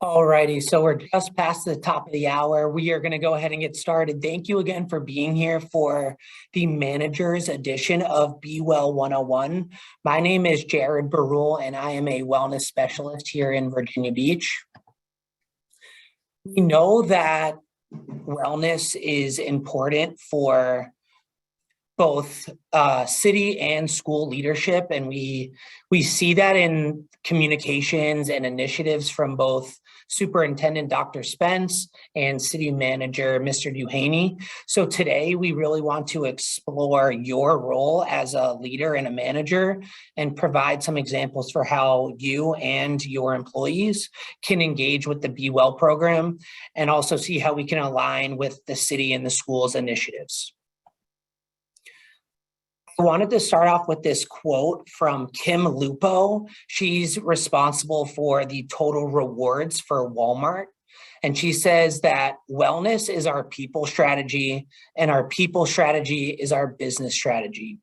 Alrighty, so we're just past the top of the hour. We are going to go ahead and get started. Thank you again for being here for the manager's edition of BEWell 101. My name is Jared Barul, and I am a wellness specialist here in Virginia Beach. We know that wellness is important for both city and school leadership, and we see that in communications and initiatives from both Superintendent Dr. Spence and City Manager Mr. Duhaney. So today we really want to explore your role as a leader and a manager and provide some examples for how you and your employees can engage with the BEWell program, and also see how we can align with the city and the school's initiatives. I wanted to start off with this quote from Kim Lupo. She's responsible for the total rewards for Walmart. And she says that wellness is our people strategy, and our people strategy is our business strategy.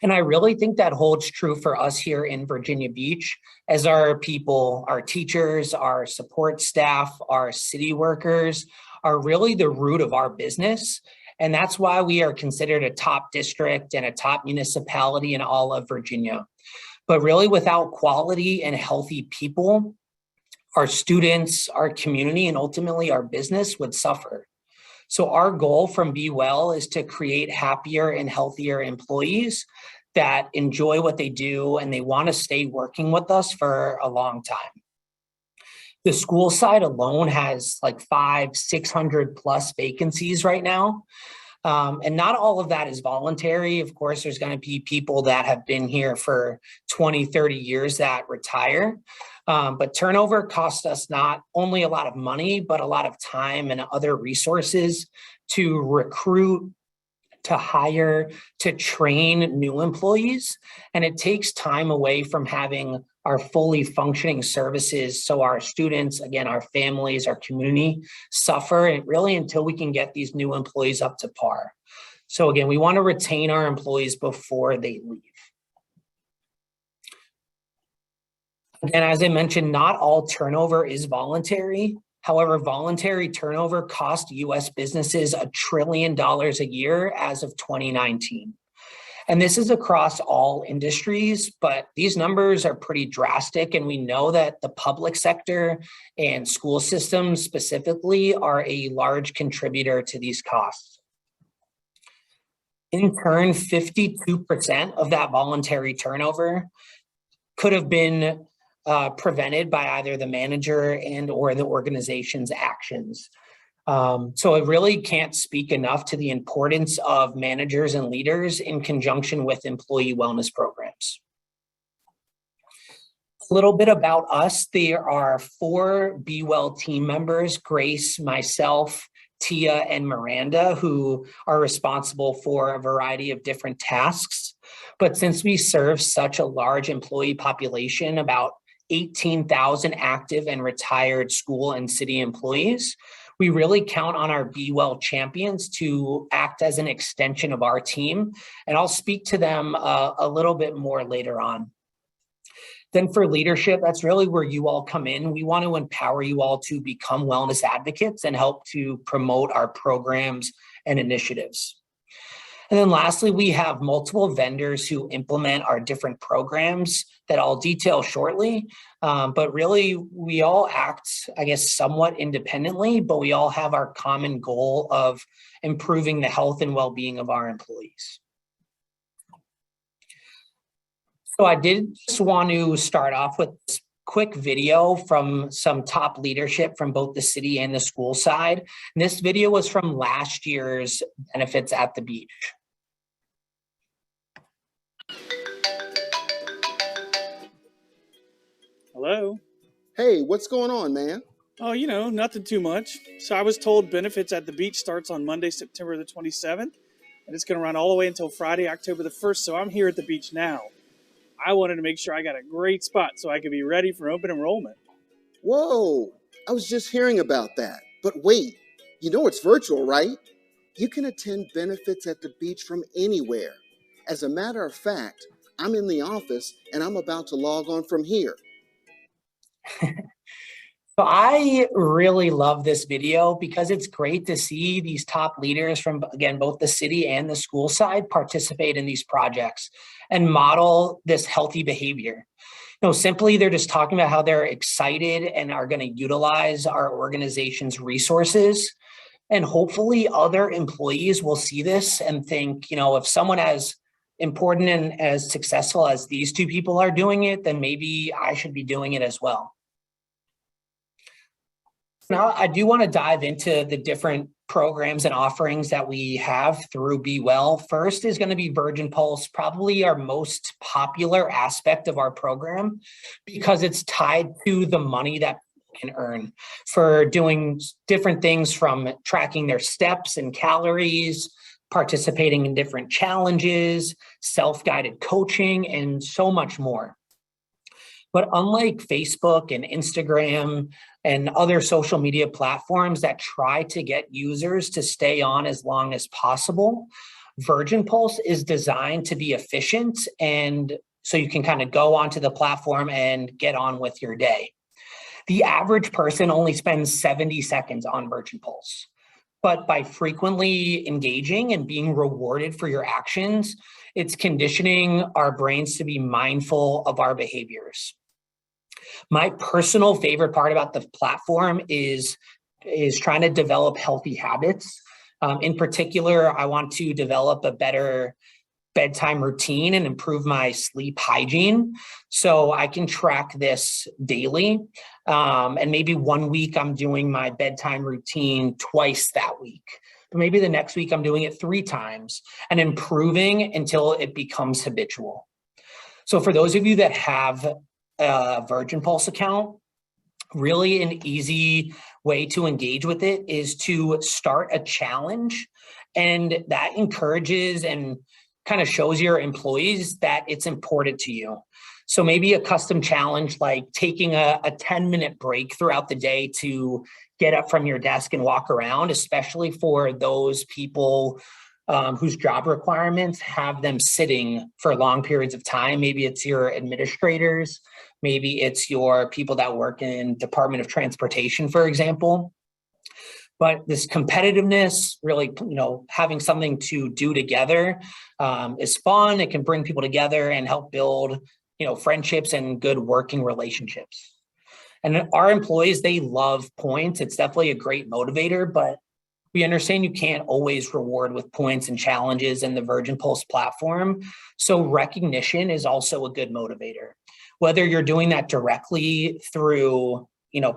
And I really think that holds true for us here in Virginia Beach, as our people, our teachers, our support staff, our city workers are really the root of our business. And that's why we are considered a top district and a top municipality in all of Virginia. But really, without quality and healthy people, our students, our community, and ultimately our business would suffer. So our goal from BEWell is to create happier and healthier employees that enjoy what they do and they want to stay working with us for a long time. The school side alone has like 600 plus vacancies right now. And not all of that is voluntary. Of course, there's going to be people that have been here for 20, 30 years that retire. But turnover costs us not only a lot of money, but a lot of time and other resources to recruit, to hire, to train new employees. And it takes time away from having our fully functioning services. So our students, again, our families, our community suffer, and really until we can get these new employees up to par. So again, we want to retain our employees before they leave. Again, as I mentioned, not all turnover is voluntary. However, voluntary turnover cost U.S. businesses $1 trillion a year as of 2019. And this is across all industries, but these numbers are pretty drastic. And we know that the public sector and school systems specifically are a large contributor to these costs. In turn, 52% of that voluntary turnover could have been prevented by either the manager and or the organization's actions. So it really can't speak enough to the importance of managers and leaders in conjunction with employee wellness programs. A little bit about us. There are 4 BEWell team members, Grace, myself, Tia, and Miranda, who are responsible for a variety of different tasks. But since we serve such a large employee population, about 18,000 active and retired school and city employees, we really count on our BEWell champions to act as an extension of our team. And I'll speak to them a little bit more later on. Then for leadership, that's really where you all come in. We want to empower you all to become wellness advocates and help to promote our programs and initiatives. And then lastly, we have multiple vendors who implement our different programs that I'll detail shortly. But really, we all act, I guess, somewhat independently, but we all have our common goal of improving the health and well-being of our employees. So I did just want to start off with this quick video from some top leadership from both the city and the school side. And this video was from last year's Benefits at the Beach. Hello? Hey, what's going on, man? Oh, nothing too much. So I was told Benefits at the Beach starts on Monday, September the 27th, and it's going to run all the way until Friday, October the 1st. So I'm here at the beach now. I wanted to make sure I got a great spot so I could be ready for open enrollment. Whoa, I was just hearing about that. But wait, it's virtual, right? You can attend Benefits at the Beach from anywhere. As a matter of fact, I'm in the office and I'm about to log on from here. So I really love this video because it's great to see these top leaders from, again, both the city and the school side participate in these projects and model this healthy behavior. Simply they're just talking about how they're excited and are going to utilize our organization's resources. And hopefully other employees will see this and think, if someone as important and as successful as these two people are doing it, then maybe I should be doing it as well. Now, I do want to dive into the different programs and offerings that we have through BEWell. First is going to be Virgin Pulse, probably our most popular aspect of our program because it's tied to the money that can earn for doing different things from tracking their steps and calories, participating in different challenges, self-guided coaching, and so much more. But unlike Facebook and Instagram and other social media platforms that try to get users to stay on as long as possible, Virgin Pulse is designed to be efficient, and so you can kind of go onto the platform and get on with your day. The average person only spends 70 seconds on Virgin Pulse, but by frequently engaging and being rewarded for your actions, it's conditioning our brains to be mindful of our behaviors. My personal favorite part about the platform is trying to develop healthy habits. In particular, I want to develop a better bedtime routine and improve my sleep hygiene. So I can track this daily. And maybe one week I'm doing my bedtime routine twice that week. But maybe the next week I'm doing it 3 times and improving until it becomes habitual. So for those of you that have a Virgin Pulse account, really an easy way to engage with it is to start a challenge, and that encourages and kind of shows your employees that it's important to you. So maybe a custom challenge like taking a 10-minute break throughout the day to get up from your desk and walk around, especially for those people whose job requirements have them sitting for long periods of time. Maybe it's your administrators, maybe it's your people that work in Department of Transportation, for example. But this competitiveness, really, having something to do together is fun. It can bring people together and help build, friendships and good working relationships. And our employees, they love points. It's definitely a great motivator, but we understand you can't always reward with points and challenges in the Virgin Pulse platform. So recognition is also a good motivator. Whether you're doing that directly through,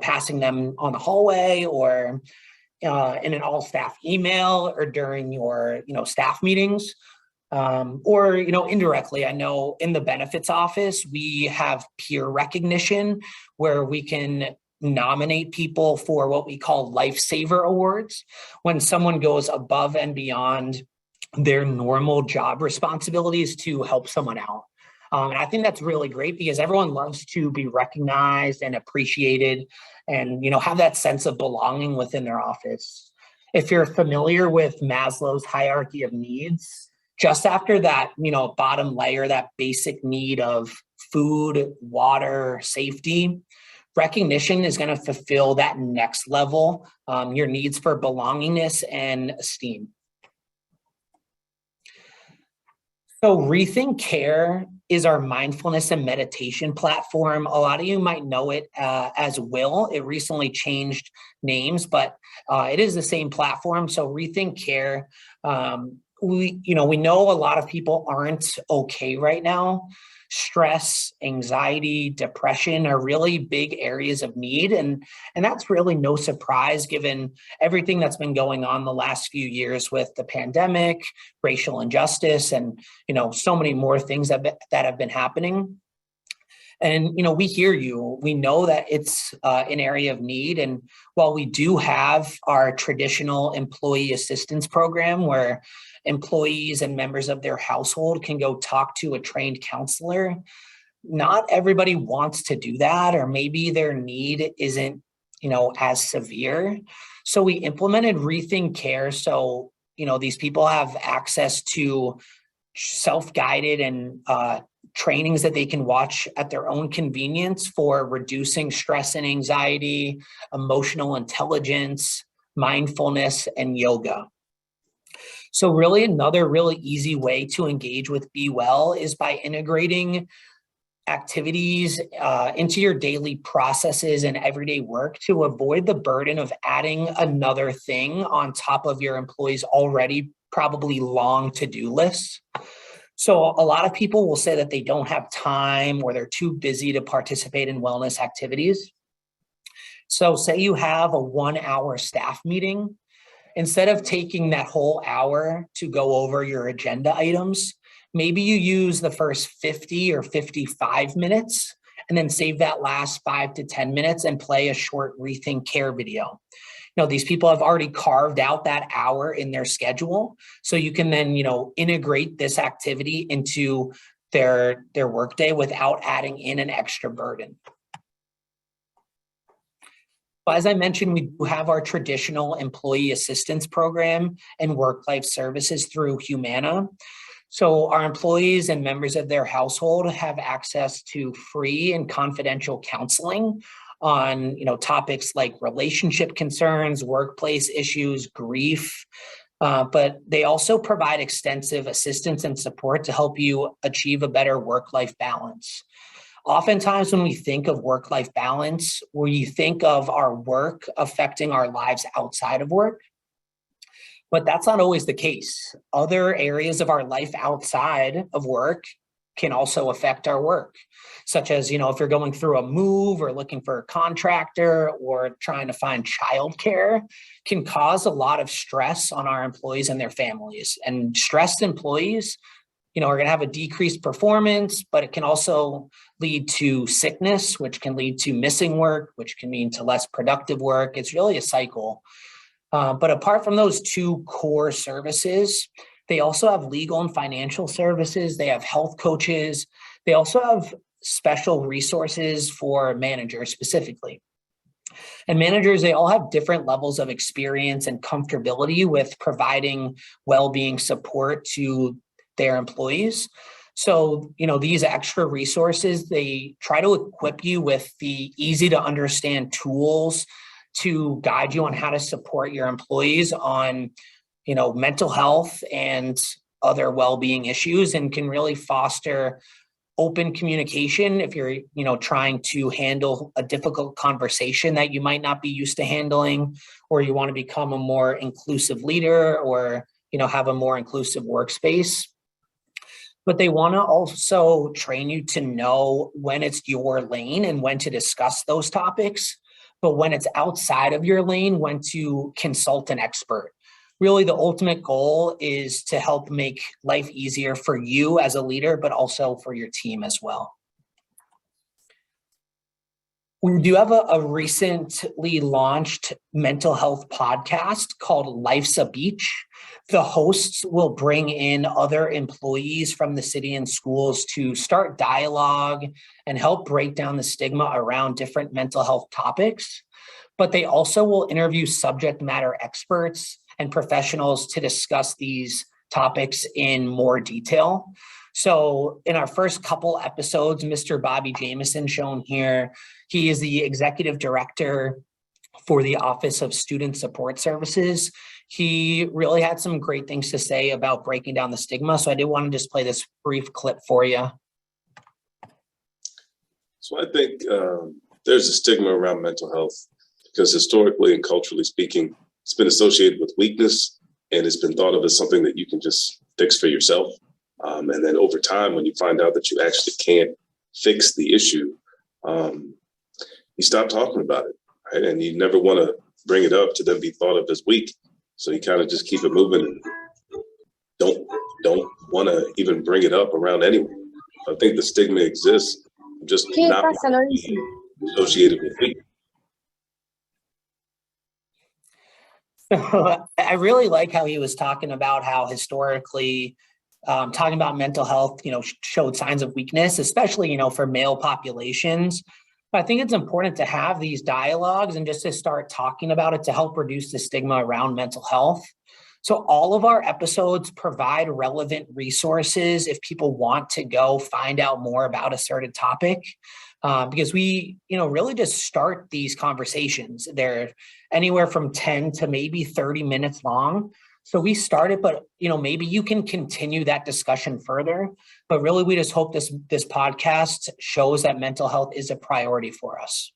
passing them on the hallway or in an all-staff email or during your, staff meetings, or, indirectly. I know in the benefits office, we have peer recognition where we can nominate people for what we call lifesaver awards when someone goes above and beyond their normal job responsibilities to help someone out. And I think that's really great because everyone loves to be recognized and appreciated and, have that sense of belonging within their office. If you're familiar with Maslow's hierarchy of needs, just after that, bottom layer, that basic need of food, water, safety, recognition is going to fulfill that next level, your needs for belongingness and esteem. So Rethink Care is our mindfulness and meditation platform. A lot of you might know it as BEWell. It recently changed names, but it is the same platform. So Rethink Care, we know a lot of people aren't okay right now. Stress, anxiety, depression are really big areas of need. And that's really no surprise given everything that's been going on the last few years with the pandemic, racial injustice, and, so many more things that have been happening. And, we hear you. We know that it's an area of need. And while we do have our traditional employee assistance program where employees and members of their household can go talk to a trained counselor, not everybody wants to do that, or maybe their need isn't, as severe. So we implemented Rethink Care. So, these people have access to self-guided and trainings that they can watch at their own convenience for reducing stress and anxiety, emotional intelligence, mindfulness, and yoga. So really another really easy way to engage with BEWell is by integrating activities into your daily processes and everyday work to avoid the burden of adding another thing on top of your employees' already probably long to-do lists. So a lot of people will say that they don't have time or they're too busy to participate in wellness activities. So say you have a 1-hour staff meeting, instead of taking that whole hour to go over your agenda items, maybe you use the first 50 or 55 minutes and then save that last 5 to 10 minutes and play a short Rethink Care video. These people have already carved out that hour in their schedule. So you can then, integrate this activity into their workday without adding in an extra burden. But as I mentioned, we do have our traditional employee assistance program and work-life services through Humana. So our employees and members of their household have access to free and confidential counseling on topics like relationship concerns, workplace issues, grief, but they also provide extensive assistance and support to help you achieve a better work-life balance. Oftentimes when we think of work-life balance, we think of our work affecting our lives outside of work, but that's not always the case. Other areas of our life outside of work can also affect our work, such as, if you're going through a move or looking for a contractor or trying to find childcare, can cause a lot of stress on our employees and their families. And stressed employees, are going to have a decreased performance, but it can also lead to sickness, which can lead to missing work, which can mean to less productive work. It's really a cycle. But apart from those two core services, they also have legal and financial services. They have health coaches. They also have special resources for managers specifically. And managers, they all have different levels of experience and comfortability with providing well-being support to their employees. So, these extra resources, they try to equip you with the easy to understand tools to guide you on how to support your employees on mental health and other well-being issues, and can really foster open communication if you're, trying to handle a difficult conversation that you might not be used to handling, or you want to become a more inclusive leader or, have a more inclusive workspace. But they want to also train you to know when it's your lane and when to discuss those topics, but when it's outside of your lane, when to consult an expert. Really, the ultimate goal is to help make life easier for you as a leader, but also for your team as well. We do have a recently launched mental health podcast called Life's a Beach. The hosts will bring in other employees from the city and schools to start dialogue and help break down the stigma around different mental health topics. But they also will interview subject matter experts and professionals to discuss these topics in more detail. So in our first couple episodes, Mr. Bobby Jameson, shown here, he is the executive director for the Office of Student Support Services. He really had some great things to say about breaking down the stigma. So I did want to just play this brief clip for you. So I think there's a stigma around mental health because historically and culturally speaking, it's been associated with weakness, and it's been thought of as something that you can just fix for yourself. And then over time, when you find out that you actually can't fix the issue, you stop talking about it, right? And you never want to bring it up to then be thought of as weak. So you kind of just keep it moving and don't want to even bring it up around anyone. I think the stigma exists, just not associated with weakness. I really like how he was talking about how historically talking about mental health, showed signs of weakness, especially, for male populations. But I think it's important to have these dialogues and just to start talking about it to help reduce the stigma around mental health. So all of our episodes provide relevant resources if people want to go find out more about a certain topic, because we, really just start these conversations. They're anywhere from 10 to maybe 30 minutes long. So we started, but maybe you can continue that discussion further. But really, we just hope this podcast shows that mental health is a priority for us.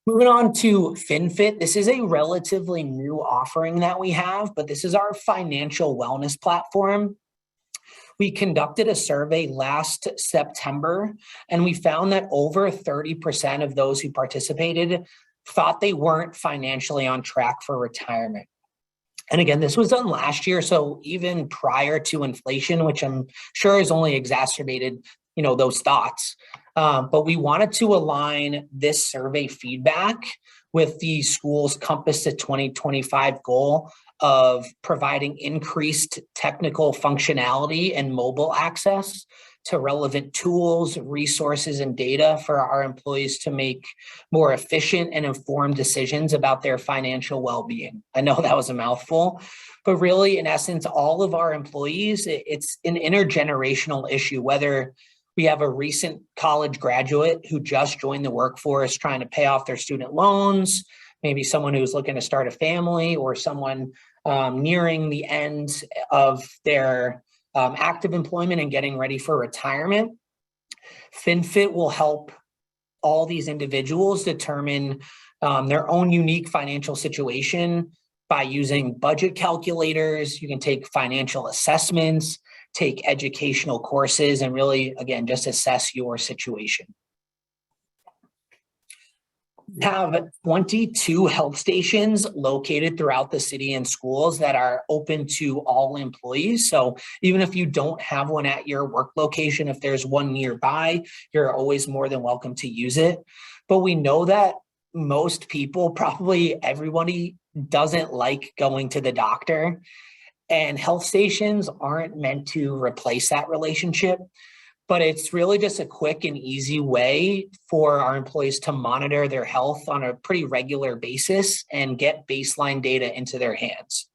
Moving on to FinFit, this is a relatively new offering that we have, but this is our financial wellness platform. We conducted a survey last September, and we found that over 30% of those who participated thought they weren't financially on track for retirement. And again, this was done last year, so even prior to inflation, which I'm sure has only exacerbated, those thoughts. But we wanted to align this survey feedback with the school's Compass to 2025 goal of providing increased technical functionality and mobile access to relevant tools, resources, and data for our employees to make more efficient and informed decisions about their financial well-being. I know that was a mouthful, but really, in essence, all of our employees, it's an intergenerational issue, whether we have a recent college graduate who just joined the workforce trying to pay off their student loans, maybe someone who's looking to start a family, or someone nearing the end of their active employment and getting ready for retirement. FinFit will help all these individuals determine their own unique financial situation by using budget calculators. You can take financial assessments, take educational courses, and really, again, just assess your situation. We have 22 health stations located throughout the city and schools that are open to all employees. So even if you don't have one at your work location, if there's one nearby, you're always more than welcome to use it. But we know that most people, probably everybody, doesn't like going to the doctor. And health stations aren't meant to replace that relationship, but it's really just a quick and easy way for our employees to monitor their health on a pretty regular basis and get baseline data into their hands.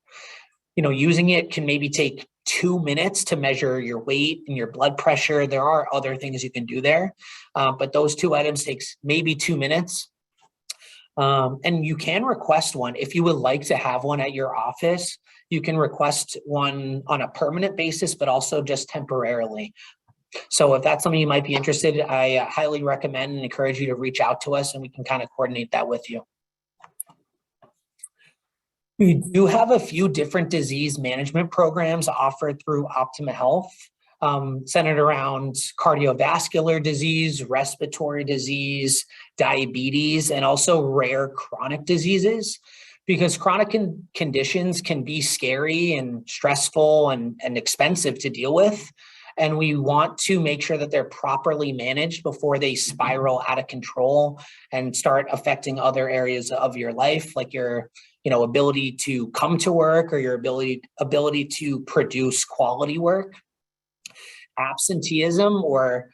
Using it can maybe take 2 minutes to measure your weight and your blood pressure. There are other things you can do there, but those 2 items takes maybe 2 minutes. And you can request one if you would like to have one at your office. You can request one on a permanent basis, but also just temporarily. So if that's something you might be interested in, I highly recommend and encourage you to reach out to us, and we can kind of coordinate that with you. We do have a few different disease management programs offered through Optima Health, centered around cardiovascular disease, respiratory disease, diabetes, and also rare chronic diseases. Because chronic conditions can be scary and stressful and expensive to deal with. And we want to make sure that they're properly managed before they spiral out of control and start affecting other areas of your life, like your ability to come to work or your ability to produce quality work. Absenteeism, or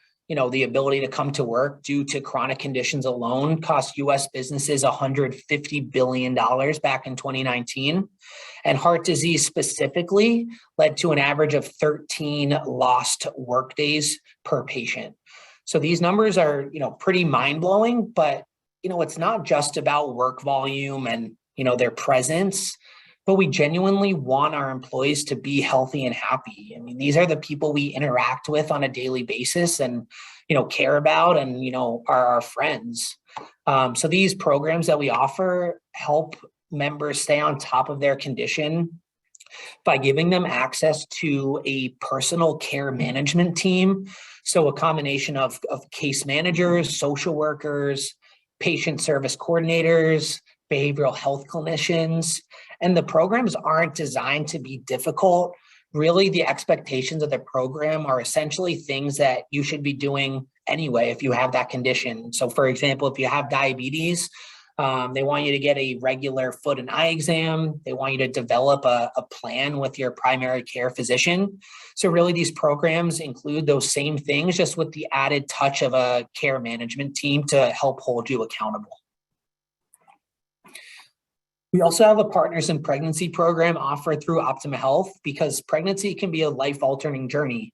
the ability to come to work due to chronic conditions alone, cost U.S. businesses $150 billion back in 2019. And heart disease specifically led to an average of 13 lost workdays per patient. So these numbers are, pretty mind-blowing, but, it's not just about work volume and, their presence, but we genuinely want our employees to be healthy and happy. I mean, these are the people we interact with on a daily basis and, care about and, are our friends. So these programs that we offer help members stay on top of their condition by giving them access to a personal care management team. So a combination of case managers, social workers, patient service coordinators, behavioral health clinicians. And the programs aren't designed to be difficult. Really, the expectations of the program are essentially things that you should be doing anyway if you have that condition. So for example, if you have diabetes, They want you to get a regular foot and eye exam. They want you to develop a plan with your primary care physician. So really these programs include those same things, just with the added touch of a care management team to help hold you accountable. We also have a Partners in Pregnancy program offered through Optima Health, because pregnancy can be a life-altering journey,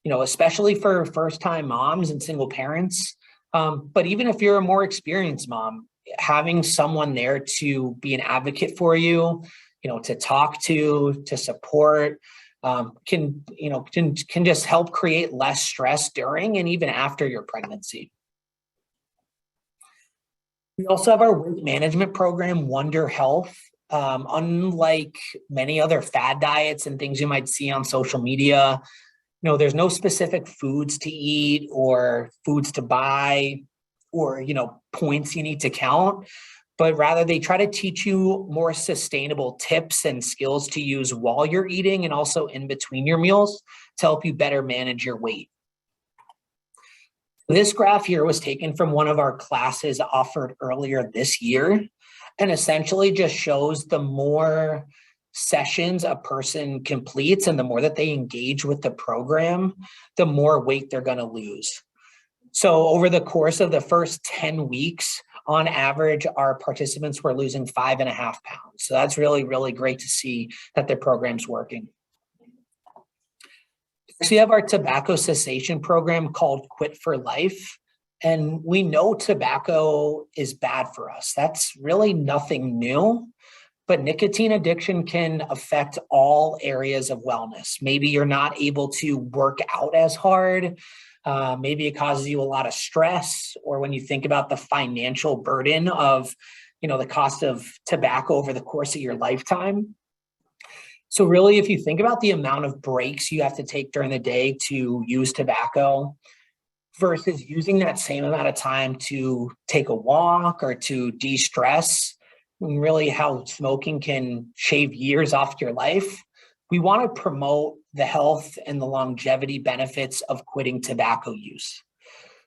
especially for first-time moms and single parents. But even if you're a more experienced mom, having someone there to be an advocate for you, to talk to support, can just help create less stress during and even after your pregnancy. We also have our weight management program, Wonder Health. Unlike many other fad diets and things you might see on social media, there's no specific foods to eat or foods to buy or, points you need to count, but rather they try to teach you more sustainable tips and skills to use while you're eating and also in between your meals to help you better manage your weight. This graph here was taken from one of our classes offered earlier this year, and essentially just shows the more sessions a person completes and the more that they engage with the program, the more weight they're going to lose. So over the course of the first 10 weeks, on average, our participants were losing 5.5 pounds. So that's really, really great to see that their program's working. So we have our tobacco cessation program called Quit for Life. And we know tobacco is bad for us. That's really nothing new, but nicotine addiction can affect all areas of wellness. Maybe you're not able to work out as hard. Maybe it causes you a lot of stress, or when you think about the financial burden of, the cost of tobacco over the course of your lifetime. So really, if you think about the amount of breaks you have to take during the day to use tobacco versus using that same amount of time to take a walk or to de-stress, and really how smoking can shave years off your life, we want to promote the health and the longevity benefits of quitting tobacco use.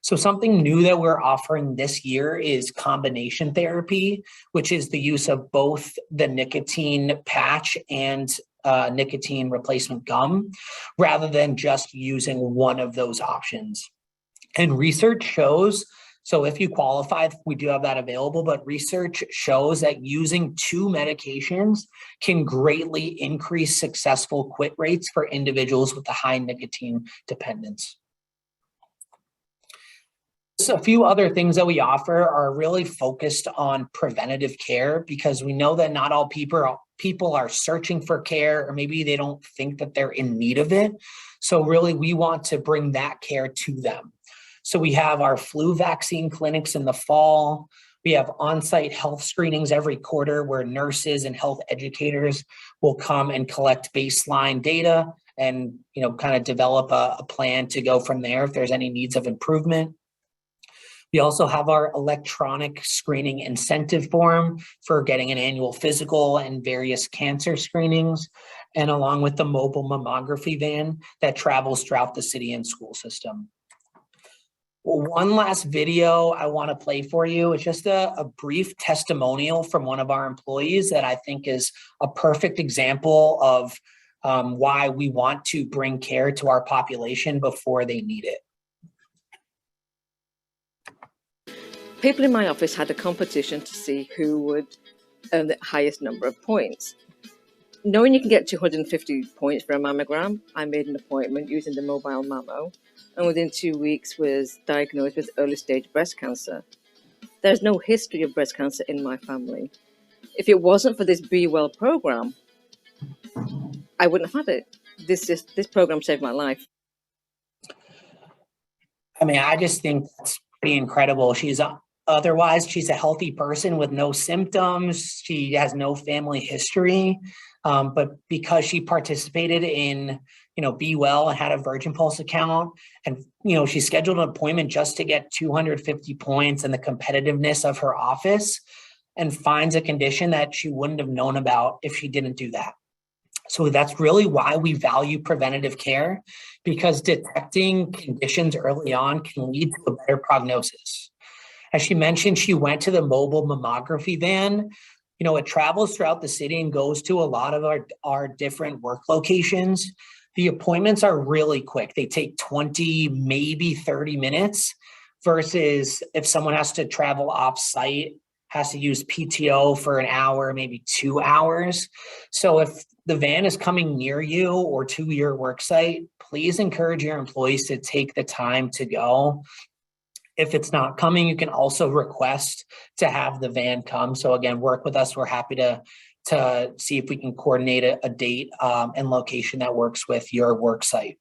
So something new that we're offering this year is combination therapy, which is the use of both the nicotine patch and nicotine replacement gum, rather than just using one of those options. And research shows, so if you qualify, we do have that available, but research shows that using 2 medications can greatly increase successful quit rates for individuals with a high nicotine dependence. So a few other things that we offer are really focused on preventative care, because we know that not all people are searching for care, or maybe they don't think that they're in need of it. So really, we want to bring that care to them. So we have our flu vaccine clinics in the fall. We have on-site health screenings every quarter where nurses and health educators will come and collect baseline data and, kind of develop a plan to go from there if there's any needs of improvement. We also have our electronic screening incentive form for getting an annual physical and various cancer screenings, and along with the mobile mammography van that travels throughout the city and school system. Well, one last video I want to play for you. It's just a brief testimonial from one of our employees that I think is a perfect example of why we want to bring care to our population before they need it. People in my office had a competition to see who would earn the highest number of points. Knowing you can get 250 points for a mammogram, I made an appointment using the mobile mammo, and within 2 weeks was diagnosed with early stage breast cancer. There's no history of breast cancer in my family. If it wasn't for this BEWell program, I wouldn't have had it. This program saved my life. I mean, I just think that's pretty incredible. Otherwise, she's a healthy person with no symptoms. She has no family history. But because she participated in, BEWell and had a Virgin Pulse account, and, she scheduled an appointment just to get 250 points and the competitiveness of her office, and finds a condition that she wouldn't have known about if she didn't do that. So that's really why we value preventative care, because detecting conditions early on can lead to a better prognosis. As she mentioned, she went to the mobile mammography van. It travels throughout the city and goes to a lot of our different work locations. The appointments are really quick. They take 20, maybe 30 minutes versus if someone has to travel off site, has to use PTO for an hour, maybe 2 hours. So if the van is coming near you or to your work site, please encourage your employees to take the time to go. If it's not coming, you can also request to have the van come. So again, work with us. We're happy to see if we can coordinate a date and location that works with your work site.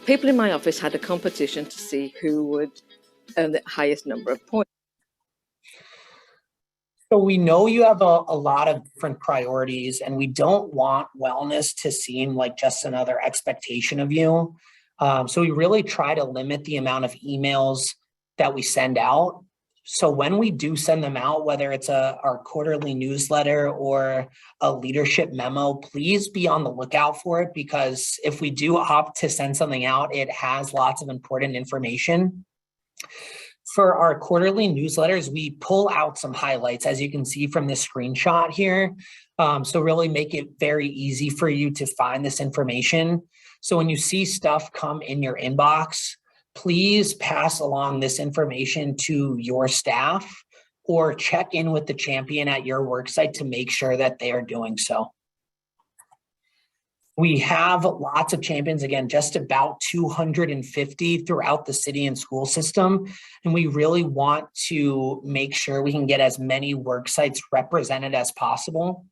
People in my office had a competition to see who would earn the highest number of points. So we know you have a lot of different priorities, and we don't want wellness to seem like just another expectation of you. So we really try to limit the amount of emails that we send out. So when we do send them out, whether it's our quarterly newsletter or a leadership memo, please be on the lookout for it, because if we do opt to send something out, it has lots of important information. For our quarterly newsletters, we pull out some highlights, as you can see from this screenshot here. So really make it very easy for you to find this information. So when you see stuff come in your inbox, please pass along this information to your staff or check in with the champion at your worksite to make sure that they are doing so. We have lots of champions, again, just about 250 throughout the city and school system. And we really want to make sure we can get as many work sites represented as possible.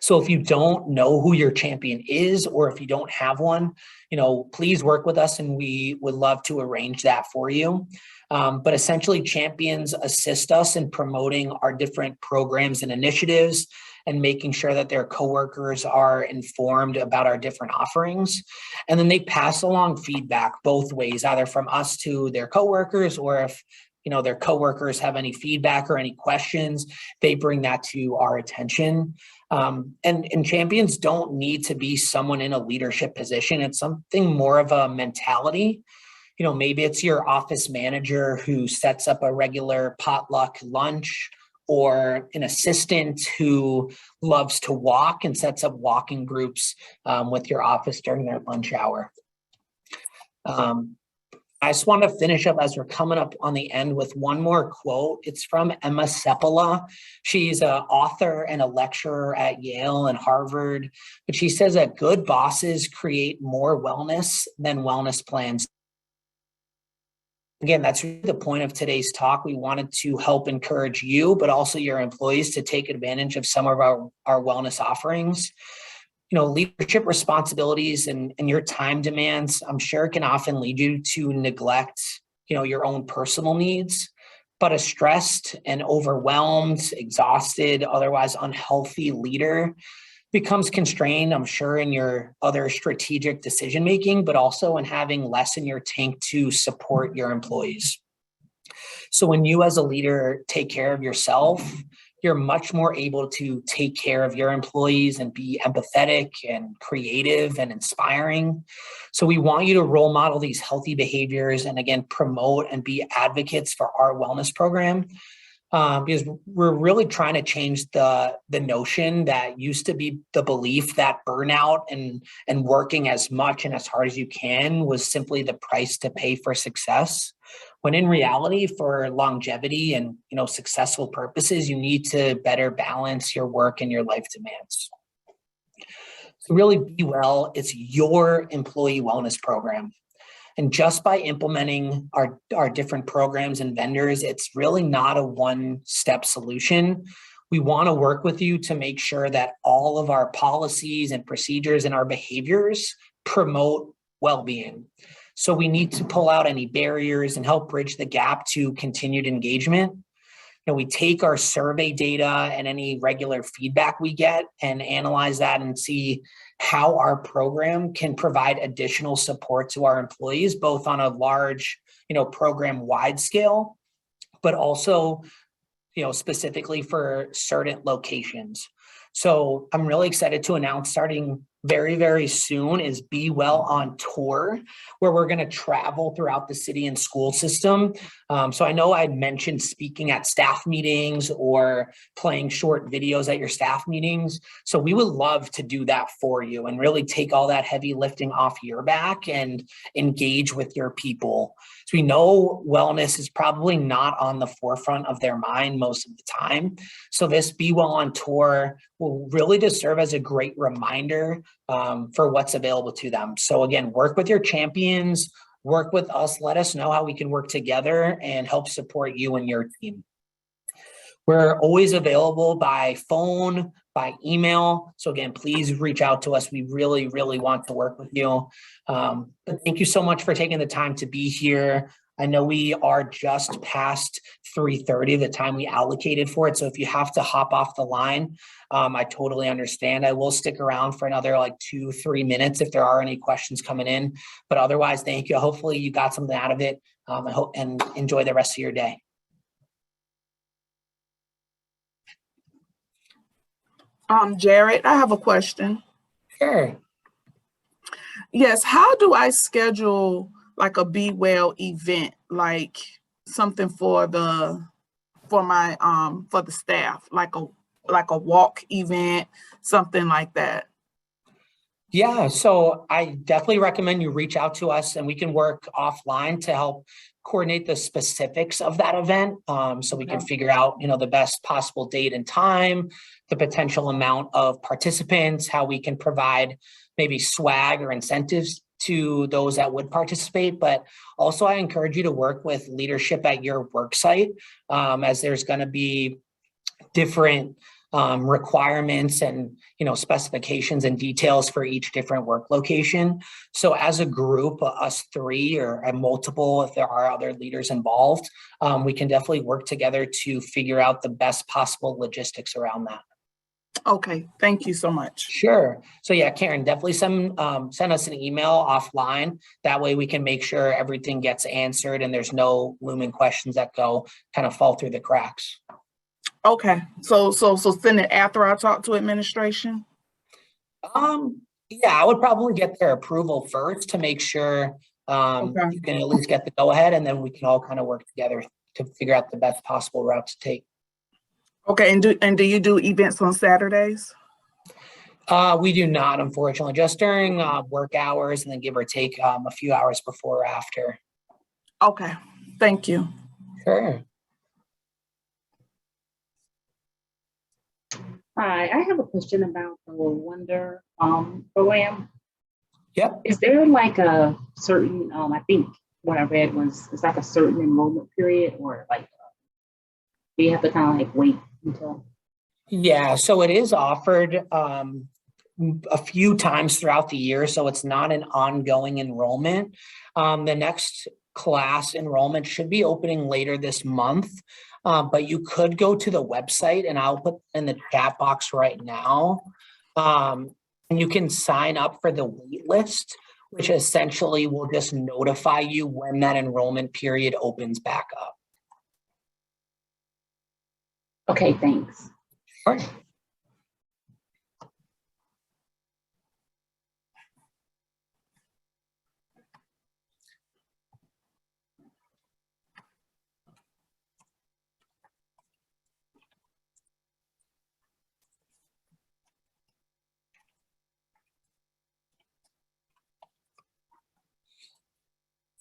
So if you don't know who your champion is, or if you don't have one, please work with us and we would love to arrange that for you. But essentially, champions assist us in promoting our different programs and initiatives and making sure that their coworkers are informed about our different offerings. And then they pass along feedback both ways, either from us to their coworkers, or if their coworkers have any feedback or any questions, they bring that to our attention. And champions don't need to be someone in a leadership position. It's something more of a mentality. Maybe it's your office manager who sets up a regular potluck lunch, or an assistant who loves to walk and sets up walking groups with your office during their lunch hour. I just want to finish up as we're coming up on the end with one more quote. It's from Emma Seppala. She's an author and a lecturer at Yale and Harvard, but she says that good bosses create more wellness than wellness plans. Again, that's really the point of today's talk. We wanted to help encourage you, but also your employees, to take advantage of some of our wellness offerings. Leadership responsibilities and your time demands, I'm sure, can often lead you to neglect, your own personal needs. But a stressed and overwhelmed, exhausted, otherwise unhealthy leader becomes constrained, I'm sure, in your other strategic decision making, but also in having less in your tank to support your employees. So when you as a leader take care of yourself, you're much more able to take care of your employees and be empathetic and creative and inspiring. So we want you to role model these healthy behaviors and, again, promote and be advocates for our wellness program. Because we're really trying to change the notion that used to be the belief that burnout and working as much and as hard as you can was simply the price to pay for success. When in reality, for longevity and successful purposes, you need to better balance your work and your life demands. So really, BEWell is your employee wellness program. And just by implementing our different programs and vendors, it's really not a one-step solution. We want to work with you to make sure that all of our policies and procedures and our behaviors promote well-being. So we need to pull out any barriers and help bridge the gap to continued engagement. We take our survey data and any regular feedback we get and analyze that and see how our program can provide additional support to our employees, both on a large, program-wide scale, but also, specifically for certain locations. So I'm really excited to announce, starting very, very soon is BEWell on Tour, where we're going to travel throughout the city and school system. So I know I mentioned speaking at staff meetings or playing short videos at your staff meetings. So we would love to do that for you and really take all that heavy lifting off your back and engage with your people. So we know wellness is probably not on the forefront of their mind most of the time. So this BEWell on Tour will really just serve as a great reminder for what's available to them. So again, work with your champions, work with us, let us know how we can work together and help support you and your team. We're always available by phone, by email. So again, please reach out to us. We really, really want to work with you. But thank you so much for taking the time to be here. I know we are just past 3:30, the time we allocated for it. So if you have to hop off the line, I totally understand. I will stick around for another like 2-3 minutes if there are any questions coming in. But otherwise, thank you. Hopefully you got something out of it. I hope and enjoy the rest of your day. Jared, I have a question. Sure. Yes, how do I schedule like a BEWell event, like something for the staff, like a walk event, something like that? Yeah, so I definitely recommend you reach out to us and we can work offline to help coordinate the specifics of that event. So we can figure out, the best possible date and time, the potential amount of participants, how we can provide maybe swag or incentives to those that would participate. But also I encourage you to work with leadership at your work site, as there's going to be different requirements and specifications and details for each different work location. So as a group, us three or multiple, if there are other leaders involved, we can definitely work together to figure out the best possible logistics around that. Okay, thank you so much. Sure. So yeah, Karen, definitely send us an email offline. That way we can make sure everything gets answered and there's no looming questions that kind of fall through the cracks. Okay, so send it after I talk to administration? Yeah, I would probably get their approval first to make sure you can at least get the go ahead, and then we can all kind of work together to figure out the best possible route to take. Okay, and do you do events on Saturdays? We do not, unfortunately, just during work hours and then give or take a few hours before or after. Okay, thank you. Sure. Hi, I have a question about the Wonder program. Yep. Is there like a certain, I think what I read was it's like a certain enrollment period, or like do you have to kind of like wait until? Yeah, so it is offered a few times throughout the year, so it's not an ongoing enrollment. The next class enrollment should be opening later this month. But you could go to the website, and I'll put in the chat box right now. And you can sign up for the wait list, which essentially will just notify you when that enrollment period opens back up. Okay, thanks. Sure.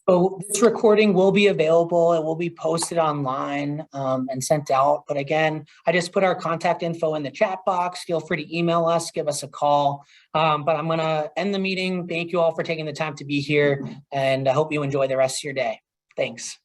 So this recording will be available. It will be posted online and sent out. But again, I just put our contact info in the chat box. Feel free to email us, give us a call. But I'm going to end the meeting. Thank you all for taking the time to be here, and I hope you enjoy the rest of your day. Thanks.